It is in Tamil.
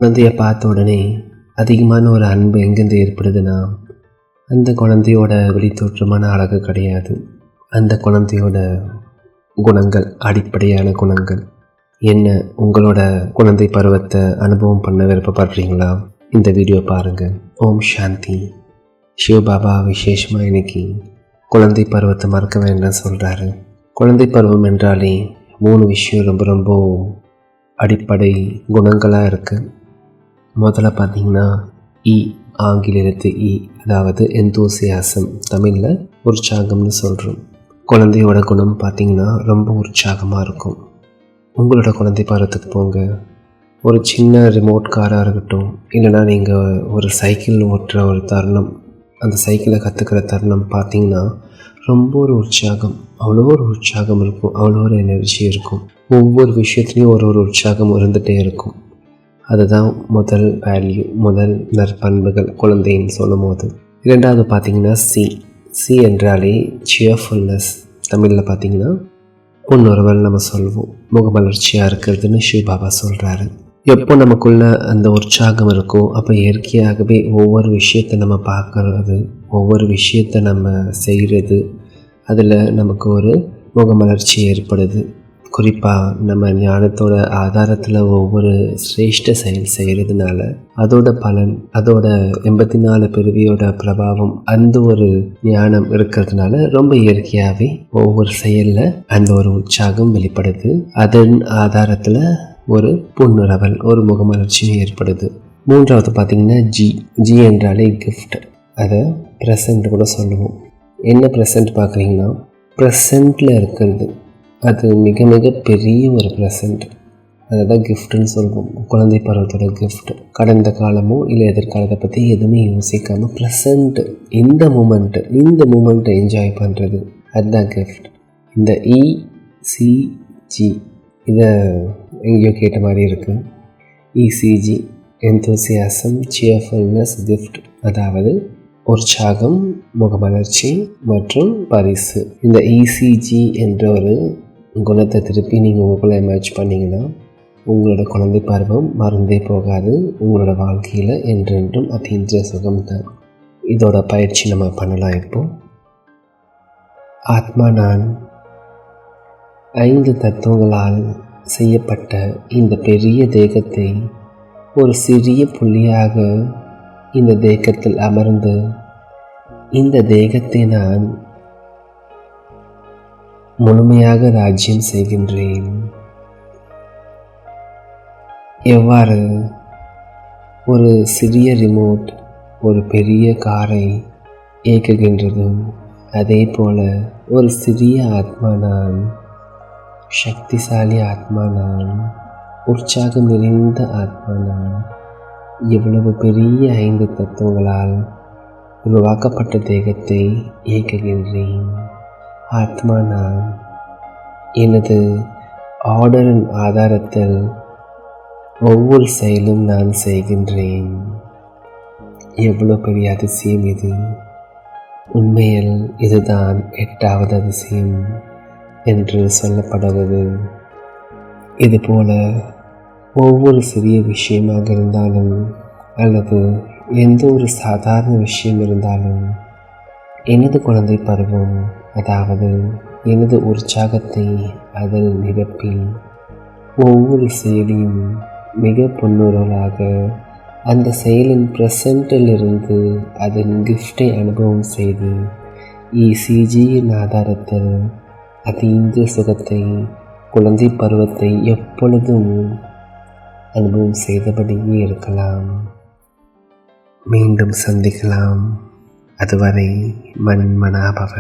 குழந்தைய பார்த்த உடனே அதிகமான ஒரு அன்பு எங்கேருந்து ஏற்படுதுன்னா, அந்த குழந்தையோட வெளித்தோற்றமான அழகு கிடையாது, அந்த குழந்தையோட குணங்கள், அடிப்படையான குணங்கள் என்ன. உங்களோட குழந்தை பருவத்தை அனுபவம் பண்ண விருப்பப்படுறீங்களா? இந்த வீடியோ பாருங்கள். ஓம் சாந்தி. சிவபாபா விசேஷமாக இன்னைக்கு குழந்தை பருவத்தை மறக்க வேண்டாம் சொல்கிறாரு. குழந்தை பருவம் என்றாலே 3 விஷயம் ரொம்ப ரொம்ப அடிப்படை குணங்களாக இருக்குது. முதல்ல பார்த்திங்கன்னா ஆங்கில எழுத்து அதாவது எந்தூசியாசம், தமிழில் உற்சாகம்னு சொல்கிறோம். குழந்தையோட குணம் பார்த்திங்கன்னா ரொம்ப உற்சாகமாக இருக்கும். உங்களோட குழந்தை பருவத்துக்கு போங்க, ஒரு சின்ன ரிமோட் காராக இருக்கட்டும், இல்லைனா நீங்கள் ஒரு சைக்கிள் ஓட்டுற ஒரு தருணம், அந்த சைக்கிளை கற்றுக்கிற தருணம் பார்த்திங்கன்னா ரொம்ப ஒரு உற்சாகம், அவ்வளோ ஒரு உற்சாகம் இருக்கும், அவ்வளோ ஒரு எனர்ஜி இருக்கும். ஒவ்வொரு விஷயத்துலேயும் ஒரு உற்சாகம் இருந்துகிட்டே இருக்கும். அதுதான் முதல் வேல்யூ, முதல் நற்பண்புகள் குழந்தைன்னு சொல்லும் போது. இரண்டாவது பார்த்திங்கன்னா சி என்றாலே சியர்ஃபுல்னஸ், தமிழில் பார்த்திங்கன்னா புன்னுறவல் நம்ம சொல்வோம், முகமலர்ச்சியாக இருக்கிறதுன்னு சிவபாபா சொல்கிறாரு. எப்போ நமக்குள்ள அந்த உற்சாகம் இருக்கோ அப்போ இயற்கையாகவே ஒவ்வொரு விஷயத்தை நம்ம பார்க்குறது, ஒவ்வொரு விஷயத்தை நம்ம செய்கிறது, அதில் நமக்கு ஒரு முகமலர்ச்சி ஏற்படுது. குறிப்பாக நம்ம ஞானத்தோட ஆதாரத்தில் ஒவ்வொரு சிரேஷ்ட செயல் செய்கிறதுனால அதோட பலன், அதோட 84 பிறவியோட பிரபாவம், அந்த ஒரு ஞானம் இருக்கிறதுனால ரொம்ப இயற்கையாகவே ஒவ்வொரு செயலில் அந்த ஒரு உற்சாகம் வெளிப்படுது. அதன் ஆதாரத்தில் ஒரு புன்னுறவல், ஒரு முகமலர்ச்சியும் ஏற்படுது. மூன்றாவது பார்த்திங்கன்னா ஜி என்றாலே கிஃப்ட், அதை ப்ரெசண்ட் கூட சொல்லுவோம். என்ன ப்ரெசண்ட் பார்க்குறீங்கன்னா, ப்ரெசண்ட்டில் இருக்கிறது அது மிக மிக பெரிய ஒரு ப்ரெசண்ட், அதை தான் கிஃப்ட்டுன்னு சொல்லுவோம். குழந்தை பருவத்தோட கிஃப்ட். கடந்த காலமோ இல்லை எதிர்காலத்தை பற்றி எதுவுமே யோசிக்காமல் ப்ரெசண்ட்டு, இந்த மூமெண்ட்டை என்ஜாய் பண்ணுறது, அதுதான் கிஃப்ட். இந்த ECG இதை எங்கேயோ கேட்ட மாதிரி இருக்குது. ECG எந்தூசியாசம், சியர்ஃபுல்னஸ், கிஃப்ட், அதாவது உற்சாகம், முகமலர்ச்சி மற்றும் பரிசு. இந்த ECG என்ற ஒரு குணத்தை திருப்பி நீங்கள் உங்களுக்குள்ளே மேட்ச் பண்ணிங்கன்னா உங்களோட குழந்தை பருவம் மறந்தே போகாது. உங்களோட வாழ்க்கையில் என்றென்றும் அதீந்திர சுகம்தான். இதோட பயிற்சி நம்ம பண்ணலாம். இப்போது ஆத்மா நான் 5 தத்துவங்களால் செய்யப்பட்ட இந்த பெரிய தேகத்தை ஒரு சிறிய புள்ளியாக இந்த தேகத்தில் அமர்ந்து இந்த தேகத்தை நான் முழுமையாக ராஜ்யம் செய்கின்றேன். எவ்வாறு ஒரு சிறிய ரிமோட் ஒரு பெரிய காரை இயக்குகின்றதோ அதே போல ஒரு சிறிய ஆத்மா நான், சக்திசாலி ஆத்மா நான், உற்சாகம் நிறைந்த ஆத்மா நான், எவ்வளவு பெரிய 5 தத்துவங்களால் உருவாக்கப்பட்ட தேகத்தை இயக்குகின்றேன். ஆத்மா நான் எனது ஆர்டரின் ஆதாரத்தில் ஒவ்வொரு செயலும் நான் செய்கின்றேன். எவ்வளோ பெரிய அதிசயம் இது! உண்மையில் இதுதான் 8வது அதிசயம் என்று சொல்லப்படுவது. இதுபோல ஒவ்வொரு சிறிய விஷயமாக இருந்தாலும் அல்லது எந்த ஒரு சாதாரண விஷயம் இருந்தாலும் எனது குழந்தை பருவம், அதாவது எனது உற்சாகத்தை அதில் நிரப்பி ஒவ்வொரு செயலையும் மிக பொன்னுறலாக அந்த செயலின் ப்ரெசண்ட்டிலிருந்து அதன் கிஃப்டை அனுபவம் செய்து ECGயின் ஆதாரத்தில் அதீந்திர சுகத்தை, குழந்தை பருவத்தை எப்பொழுதும் அனுபவம் செய்தபடியே இருக்கலாம். மீண்டும் சந்திக்கலாம். அதுவரை மன்மனாபவ.